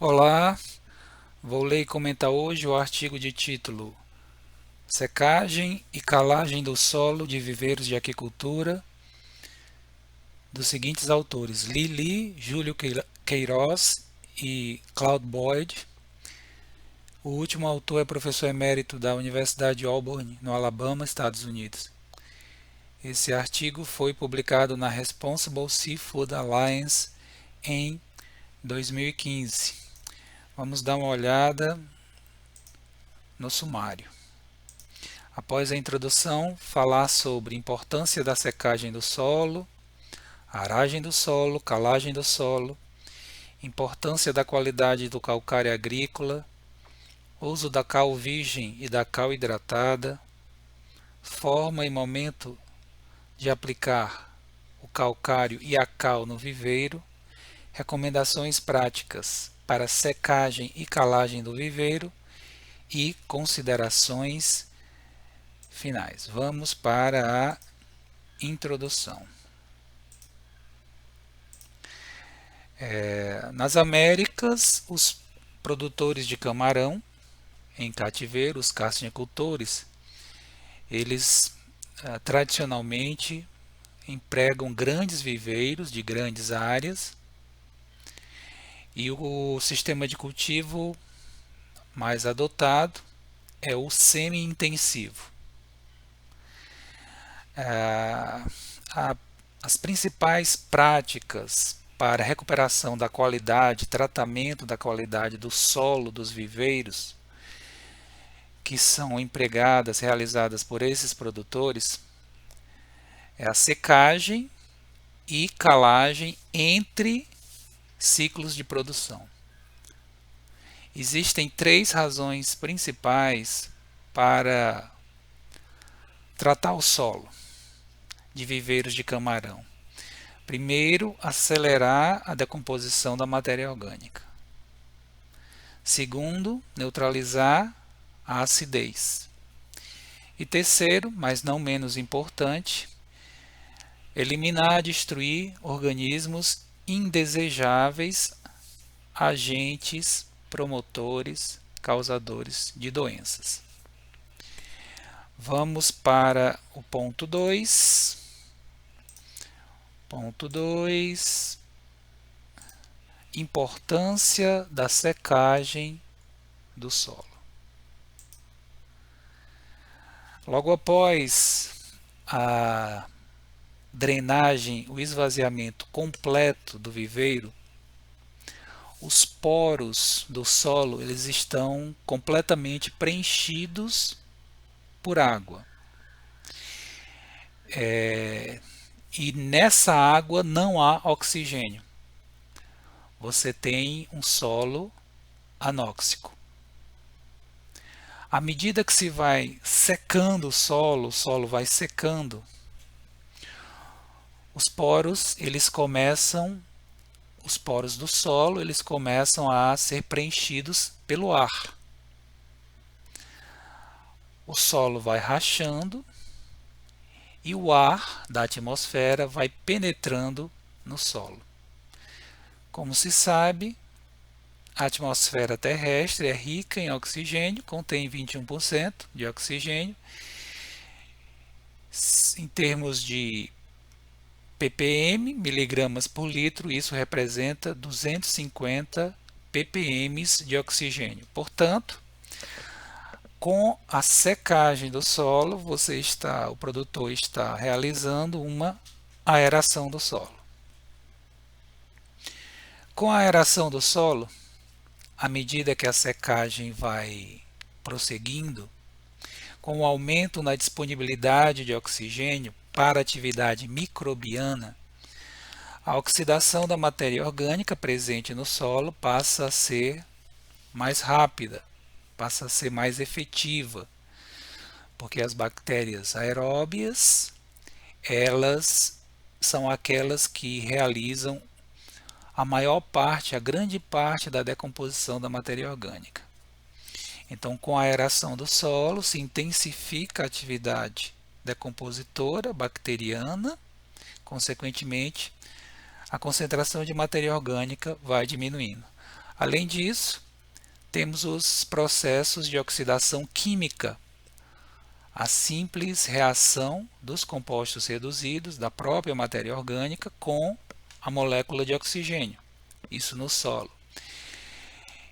Olá, vou ler e comentar hoje o artigo de título Secagem e calagem do solo de viveiros de aquicultura, dos seguintes autores: Lili, Júlio Queiroz e Claude Boyd. O último autor é professor emérito da Universidade de Auburn, no Alabama, Estados Unidos. Esse artigo foi publicado na Responsible Seafood Alliance em 2015. Vamos dar uma olhada no sumário. Após a introdução, falar sobre importância da secagem do solo, aragem do solo, calagem do solo, importância da qualidade do calcário agrícola, uso da cal virgem e da cal hidratada, forma e momento de aplicar o calcário e a cal no viveiro, recomendações práticas para secagem e calagem do viveiro e considerações finais. Vamos para a introdução. Nas Américas, os produtores de camarão em cativeiro, os carcinicultores, eles tradicionalmente empregam grandes viveiros de grandes áreas e o sistema de cultivo mais adotado é o semi-intensivo. As principais práticas para recuperação da qualidade, tratamento da qualidade do solo dos viveiros, que são empregadas, realizadas por esses produtores, é a secagem e calagem entre ciclos de produção. Existem três razões principais para tratar o solo de viveiros de camarão. Primeiro, acelerar a decomposição da matéria orgânica. Segundo, neutralizar a acidez. E terceiro, mas não menos importante, eliminar, destruir organismos indesejáveis, agentes, promotores, causadores de doenças. Vamos para o ponto 2. Ponto 2. Importância da secagem do solo. Logo após a drenagem, o esvaziamento completo do viveiro, os poros do solo eles estão completamente preenchidos por água. E nessa água não há oxigênio. Você tem um solo anóxico. À medida que se vai secando o solo vai secando, os poros do solo eles começam a ser preenchidos pelo ar. O solo vai rachando e o ar da atmosfera vai penetrando no solo. Como se sabe, a atmosfera terrestre é rica em oxigênio, contém 21% de oxigênio. Em termos de ppm, miligramas por litro, isso representa 250 ppm de oxigênio. Portanto, com a secagem do solo, o produtor está realizando uma aeração do solo. Com a aeração do solo, à medida que a secagem vai prosseguindo, com o aumento na disponibilidade de oxigênio para a atividade microbiana, a oxidação da matéria orgânica presente no solo passa a ser mais rápida, passa a ser mais efetiva, porque as bactérias aeróbias, elas são aquelas que realizam a grande parte da decomposição da matéria orgânica. Então, com a aeração do solo, se intensifica a atividade decompositora bacteriana, consequentemente, a concentração de matéria orgânica vai diminuindo. Além disso, temos os processos de oxidação química, a simples reação dos compostos reduzidos da própria matéria orgânica com a molécula de oxigênio, isso no solo.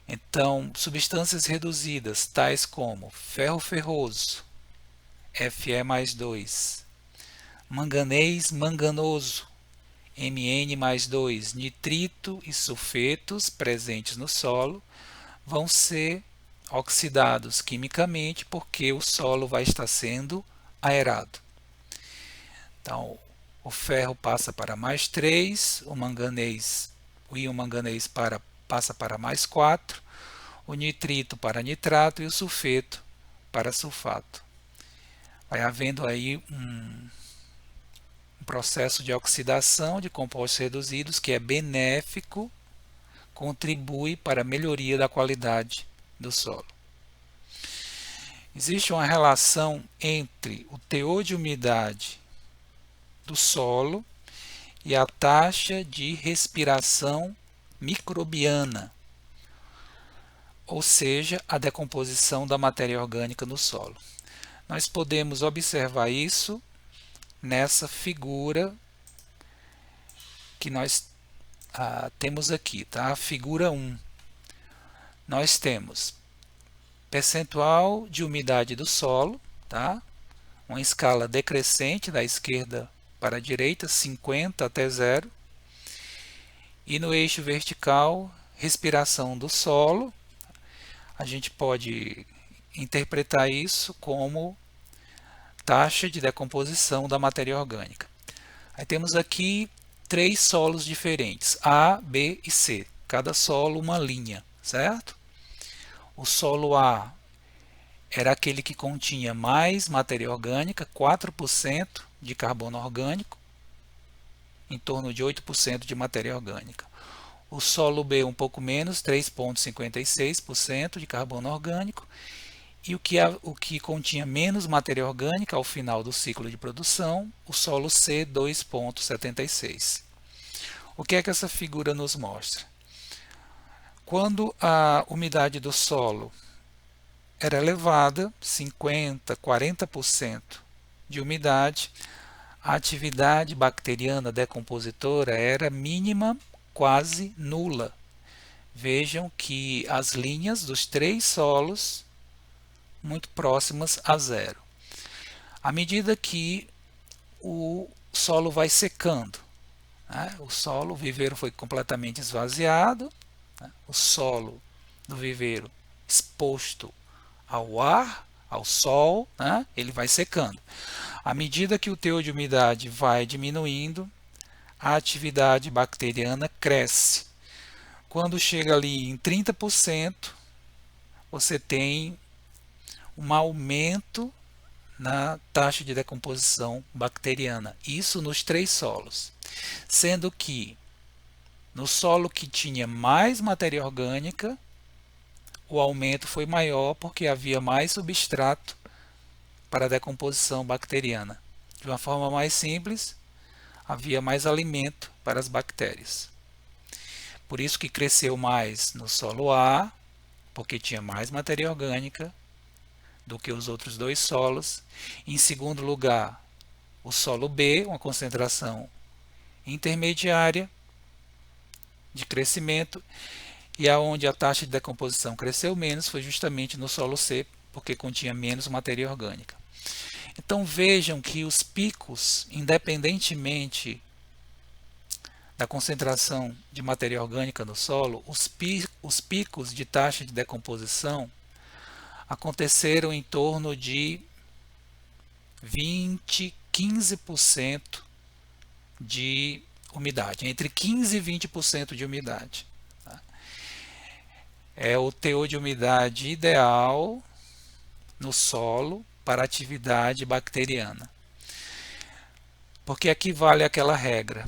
Então, substâncias reduzidas, tais como ferro ferroso, Fe+2, manganês manganoso, Mn+2, nitrito e sulfetos presentes no solo, vão ser oxidados quimicamente porque o solo vai estar sendo aerado. Então, o ferro passa para +3, o íon manganês passa para +4, o nitrito para nitrato e o sulfeto para sulfato. Vai havendo aí um processo de oxidação de compostos reduzidos que é benéfico, contribui para a melhoria da qualidade do solo. Existe uma relação entre o teor de umidade do solo e a taxa de respiração microbiana, ou seja, a decomposição da matéria orgânica no solo. Nós podemos observar isso nessa figura que nós temos aqui, tá? A figura 1. Nós temos percentual de umidade do solo, tá? Uma escala decrescente da esquerda para a direita, 50 até 0. E no eixo vertical, respiração do solo. A gente pode interpretar isso como taxa de decomposição da matéria orgânica. Aí temos aqui 3 solos diferentes, A, B e C. Cada solo uma linha, certo? O solo A era aquele que continha mais matéria orgânica, 4% de carbono orgânico, em torno de 8% de matéria orgânica. O solo B um pouco menos, 3,56% de carbono orgânico. E o que continha menos matéria orgânica ao final do ciclo de produção, o solo C, 2,76%. O que é que essa figura nos mostra? Quando a umidade do solo era elevada, 50%, 40% de umidade, a atividade bacteriana decompositora era mínima, quase nula. Vejam que as linhas dos 3 solos muito próximas a 0. À medida que o solo vai secando, né? O viveiro foi completamente esvaziado, né? O solo do viveiro exposto ao ar, ao sol, né? Ele vai secando. À medida que o teor de umidade vai diminuindo, a atividade bacteriana cresce. Quando chega ali em 30%, você tem um aumento na taxa de decomposição bacteriana. Isso nos 3 solos. Sendo que no solo que tinha mais matéria orgânica, o aumento foi maior porque havia mais substrato para a decomposição bacteriana. De uma forma mais simples, havia mais alimento para as bactérias. Por isso que cresceu mais no solo A, porque tinha mais matéria orgânica do que os outros 2 solos. Em segundo lugar, o solo B, uma concentração intermediária de crescimento, e aonde a taxa de decomposição cresceu menos foi justamente no solo C, porque continha menos matéria orgânica. Então vejam que os picos, independentemente da concentração de matéria orgânica no solo, os picos de taxa de decomposição aconteceram em torno de 15% de umidade, entre 15% e 20% de umidade. Tá? É o teor de umidade ideal no solo para a atividade bacteriana. Porque aqui vale aquela regra,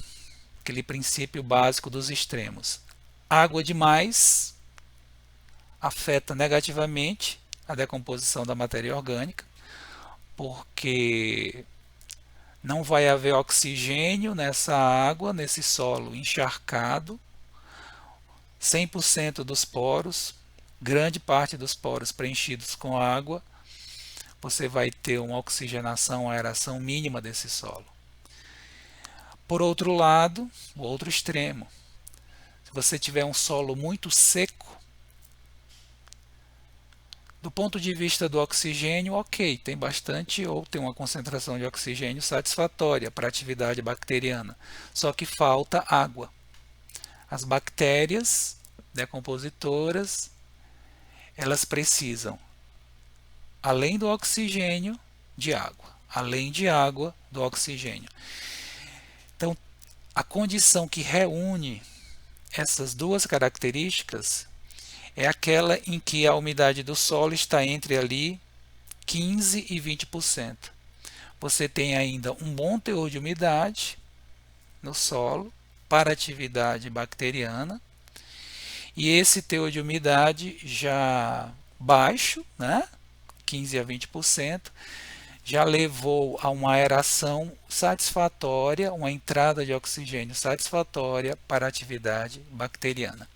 aquele princípio básico dos extremos. Água demais afeta negativamente a decomposição da matéria orgânica, porque não vai haver oxigênio nessa água, nesse solo encharcado. 100% dos poros, grande parte dos poros preenchidos com água, você vai ter uma oxigenação, uma aeração mínima desse solo. Por outro lado, o outro extremo, se você tiver um solo muito seco, do ponto de vista do oxigênio, ok, tem bastante ou tem uma concentração de oxigênio satisfatória para a atividade bacteriana, só que falta água. As bactérias decompositoras, elas precisam, além do oxigênio, de água, além de água, do oxigênio. Então, a condição que reúne essas duas características é aquela em que a umidade do solo está entre ali 15 e 20%. Você tem ainda um bom teor de umidade no solo para atividade bacteriana, e esse teor de umidade já baixo, né, 15 a 20%, já levou a uma aeração satisfatória, uma entrada de oxigênio satisfatória para a atividade bacteriana.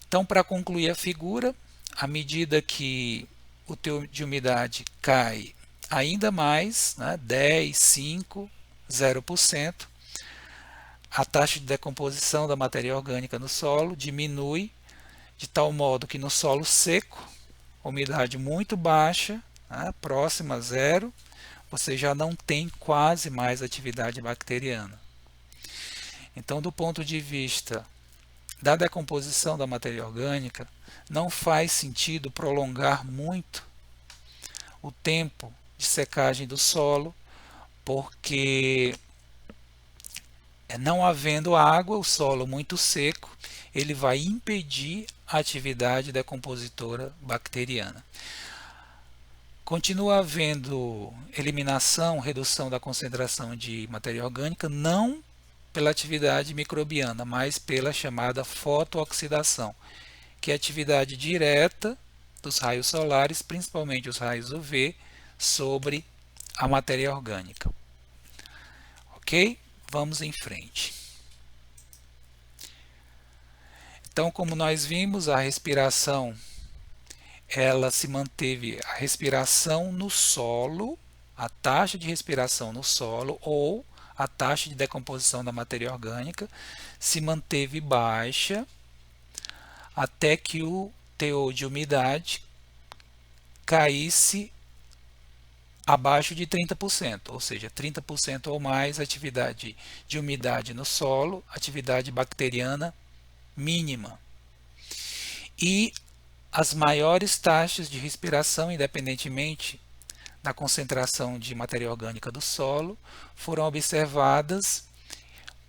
Então, para concluir a figura, à medida que o teor de umidade cai ainda mais, né, 10, 5, 0%, a taxa de decomposição da matéria orgânica no solo diminui de tal modo que no solo seco, umidade muito baixa, né, próxima a zero, você já não tem quase mais atividade bacteriana. Então, do ponto de vista da decomposição da matéria orgânica, não faz sentido prolongar muito o tempo de secagem do solo, porque não havendo água, o solo muito seco, ele vai impedir a atividade decompositora bacteriana. Continua havendo eliminação, redução da concentração de matéria orgânica, não pela atividade microbiana, mas pela chamada fotooxidação, que é a atividade direta dos raios solares, principalmente os raios UV, sobre a matéria orgânica. Ok? Vamos em frente. Então, como nós vimos, a respiração, ela se manteve, a respiração no solo, a taxa de respiração no solo ou a taxa de decomposição da matéria orgânica se manteve baixa até que o teor de umidade caísse abaixo de 30%, ou seja, 30% ou mais atividade de umidade no solo, atividade bacteriana mínima. E as maiores taxas de respiração, independentemente da concentração de matéria orgânica do solo, foram observadas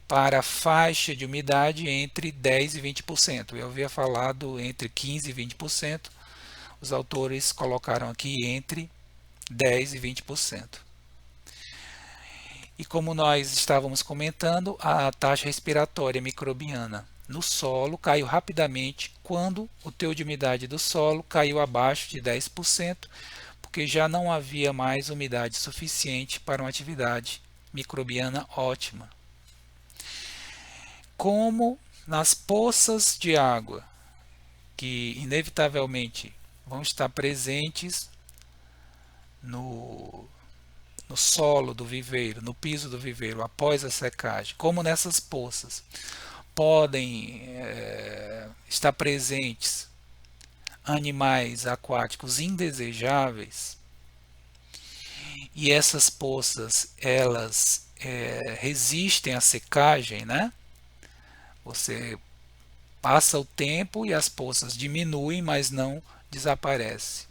para a faixa de umidade entre 10% e 20%. Eu havia falado entre 15% e 20%, os autores colocaram aqui entre 10% e 20%. E como nós estávamos comentando, a taxa respiratória microbiana no solo caiu rapidamente quando o teor de umidade do solo caiu abaixo de 10%, porque já não havia mais umidade suficiente para uma atividade microbiana ótima. Como nas poças de água, que inevitavelmente vão estar presentes no solo do viveiro, no piso do viveiro após a secagem, como nessas poças podem estar presentes animais aquáticos indesejáveis, e essas poças elas resistem à secagem, né? Você passa o tempo e as poças diminuem, mas não desaparecem.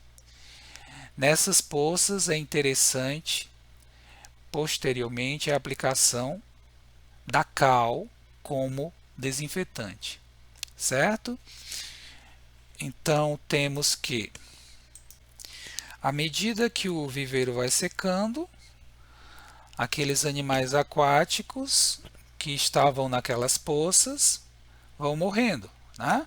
Nessas poças é interessante posteriormente a aplicação da cal como desinfetante, certo? Então temos que, à medida que o viveiro vai secando, aqueles animais aquáticos que estavam naquelas poças vão morrendo, né?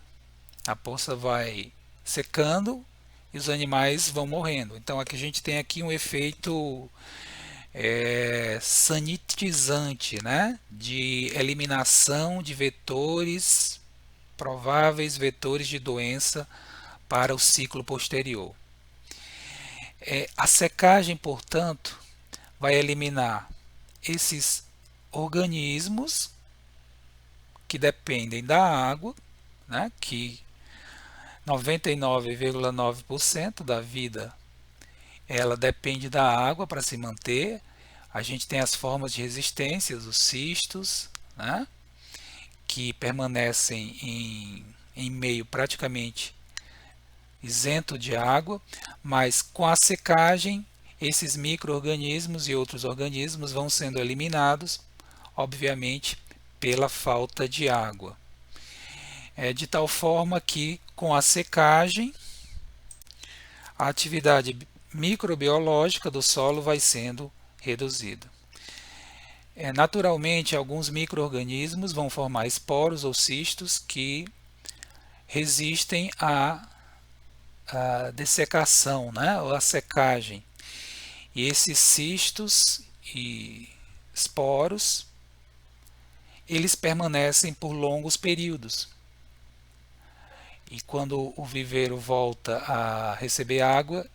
A poça vai secando e os animais vão morrendo. Então aqui a gente tem aqui um efeito sanitizante, né? De eliminação de vetores prováveis vetores de doença para o ciclo posterior. A secagem, portanto, vai eliminar esses organismos que dependem da água, né, que 99,9% da vida ela depende da água para se manter. A gente tem as formas de resistência, os cistos, né, que permanecem em meio praticamente isento de água, mas com a secagem esses micro-organismos e outros organismos vão sendo eliminados, obviamente, pela falta de água. De tal forma que, com a secagem, a atividade microbiológica do solo vai sendo reduzida. Naturalmente, alguns micro-organismos vão formar esporos ou cistos que resistem à dessecação, né, ou à secagem. E esses cistos e esporos, eles permanecem por longos períodos. E quando o viveiro volta a receber água,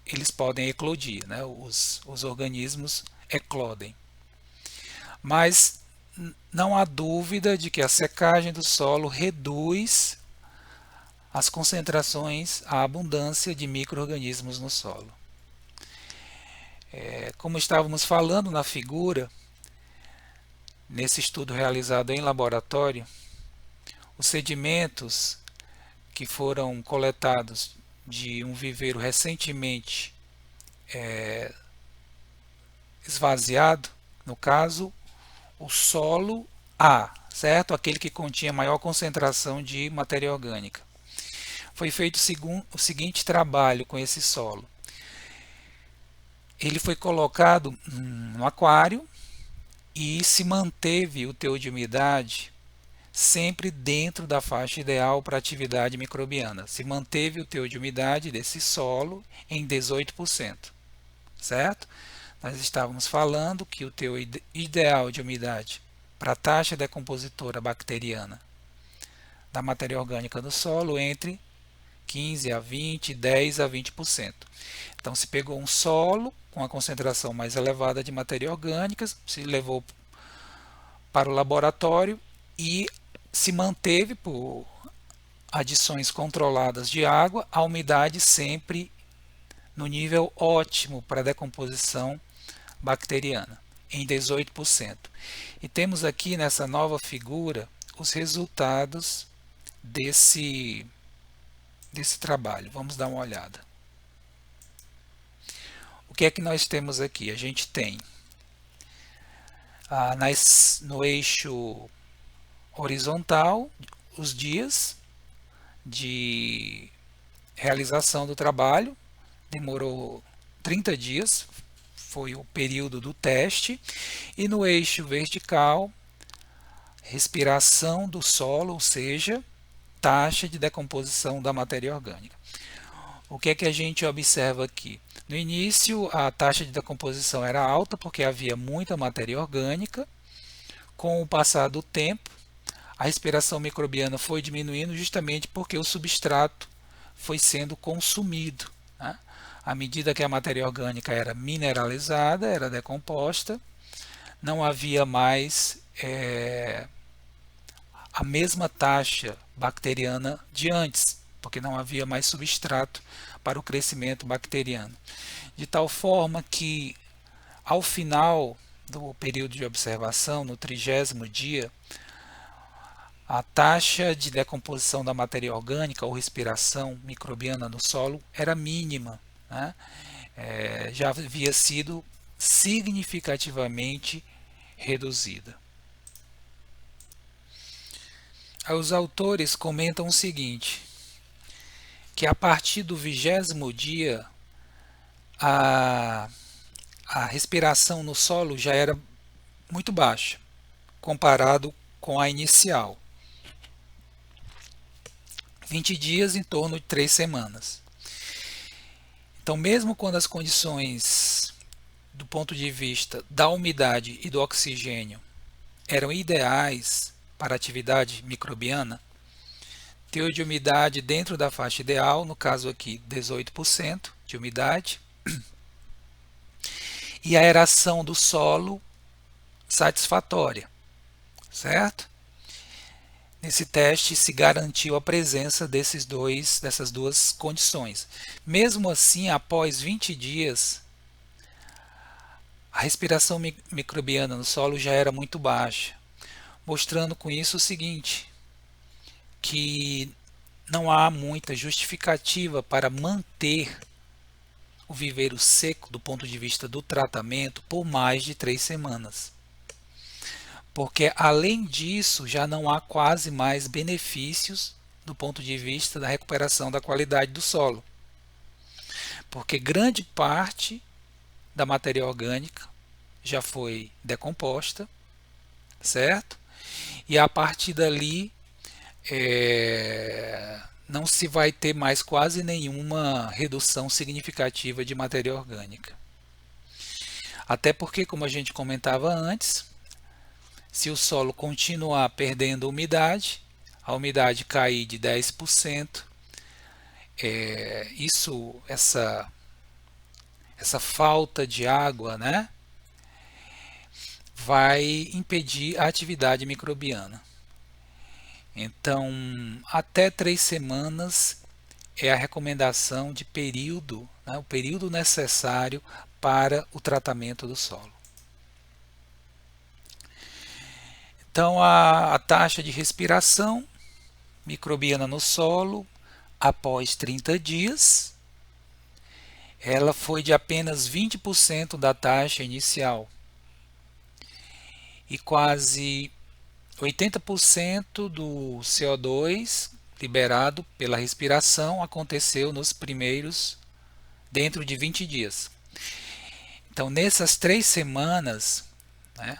eles podem eclodir, né? Os organismos eclodem. Mas não há dúvida de que a secagem do solo reduz as concentrações, a abundância de micro-organismos no solo. Como estávamos falando na figura, nesse estudo realizado em laboratório, os sedimentos que foram coletados de um viveiro recentemente esvaziado, no caso, o solo A, certo? Aquele que continha maior concentração de matéria orgânica. Foi feito o seguinte trabalho com esse solo. Ele foi colocado no aquário e se manteve o teor de umidade sempre dentro da faixa ideal para atividade microbiana. Se manteve o teor de umidade desse solo em 18%, certo? Nós estávamos falando que o teor ideal de umidade para a taxa decompositora bacteriana da matéria orgânica do solo entre 15 a 20, 10 a 20%. Então se pegou um solo com a concentração mais elevada de matéria orgânica, se levou para o laboratório e se manteve por adições controladas de água, a umidade sempre no nível ótimo para a decomposição bacteriana, em 18%. E temos aqui nessa nova figura os resultados desse trabalho. Vamos dar uma olhada. O que é que nós temos aqui? A gente tem no eixo horizontal os dias de realização do trabalho, demorou 30 dias, foi o período do teste, e no eixo vertical, respiração do solo, ou seja, taxa de decomposição da matéria orgânica. O que é que a gente observa aqui? No início, a taxa de decomposição era alta porque havia muita matéria orgânica. Com o passar do tempo, a respiração microbiana foi diminuindo justamente porque o substrato foi sendo consumido, né? À medida que a matéria orgânica era mineralizada, era decomposta, não havia mais a mesma taxa bacteriana de antes, porque não havia mais substrato para o crescimento bacteriano. De tal forma que, ao final do período de observação, no 30º dia, a taxa de decomposição da matéria orgânica ou respiração microbiana no solo era mínima, né? Já havia sido significativamente reduzida. Os autores comentam o seguinte, que a partir do 20º dia a respiração no solo já era muito baixa, comparado com a inicial. 20 dias em torno de 3 semanas. Então, mesmo quando as condições do ponto de vista da umidade e do oxigênio eram ideais para a atividade microbiana, teor de umidade dentro da faixa ideal, no caso aqui 18% de umidade, e a aeração do solo satisfatória, certo? Nesse teste se garantiu a presença dessas duas condições. Mesmo assim, após 20 dias, a respiração microbiana no solo já era muito baixa, mostrando com isso o seguinte, que não há muita justificativa para manter o viveiro seco do ponto de vista do tratamento por mais de 3 semanas. Porque além disso já não há quase mais benefícios do ponto de vista da recuperação da qualidade do solo. Porque grande parte da matéria orgânica já foi decomposta, certo? E a partir dali não se vai ter mais quase nenhuma redução significativa de matéria orgânica. Até porque, como a gente comentava antes, se o solo continuar perdendo umidade, a umidade cair de 10%, essa falta de água, né, vai impedir a atividade microbiana. Então, até 3 semanas é a recomendação de período, né, o período necessário para o tratamento do solo. Então, a taxa de respiração microbiana no solo, após 30 dias, ela foi de apenas 20% da taxa inicial. E quase 80% do CO2 liberado pela respiração aconteceu dentro de 20 dias. Então, nessas 3 semanas, né,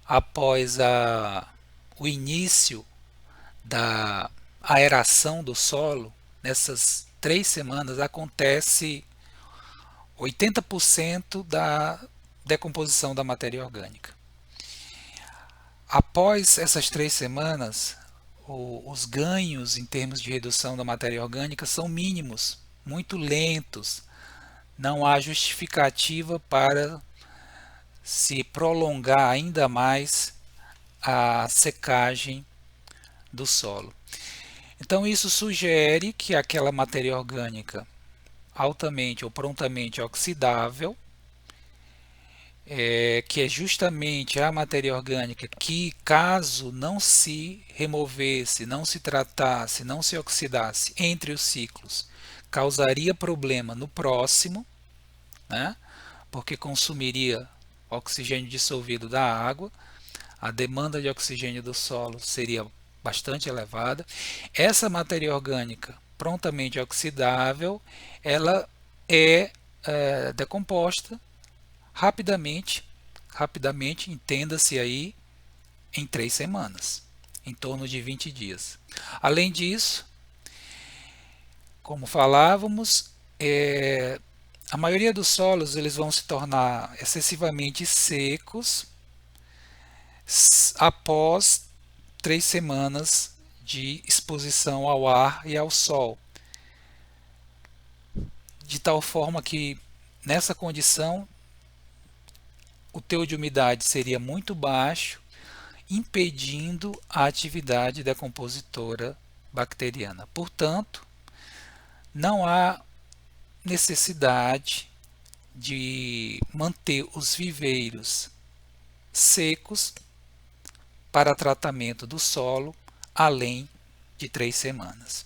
após o início da aeração do solo, nessas 3 semanas acontece 80% da decomposição da matéria orgânica. Após essas 3 semanas, os ganhos em termos de redução da matéria orgânica são mínimos, muito lentos. Não há justificativa para se prolongar ainda mais a secagem do solo. Então isso sugere que aquela matéria orgânica altamente ou prontamente oxidável, que é justamente a matéria orgânica que, caso não se removesse, não se tratasse, não se oxidasse entre os ciclos, causaria problema no próximo, né? Porque consumiria oxigênio dissolvido da água, a demanda de oxigênio do solo seria bastante elevada. Essa matéria orgânica prontamente oxidável, ela é decomposta rapidamente, entenda-se aí, em 3 semanas, em torno de 20 dias. Além disso, como falávamos, a maioria dos solos eles vão se tornar excessivamente secos após 3 semanas de exposição ao ar e ao sol, de tal forma que nessa condição o teor de umidade seria muito baixo, impedindo a atividade decompositora bacteriana. Portanto, não há necessidade de manter os viveiros secos para tratamento do solo além de 3 semanas.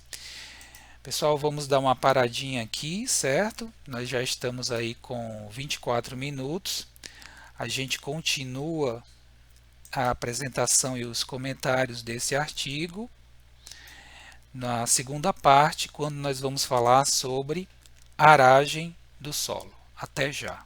Pessoal, vamos dar uma paradinha aqui, certo? Nós já estamos aí com 24 minutos. A gente continua a apresentação e os comentários desse artigo na segunda parte, quando nós vamos falar sobre aragem do solo. Até já!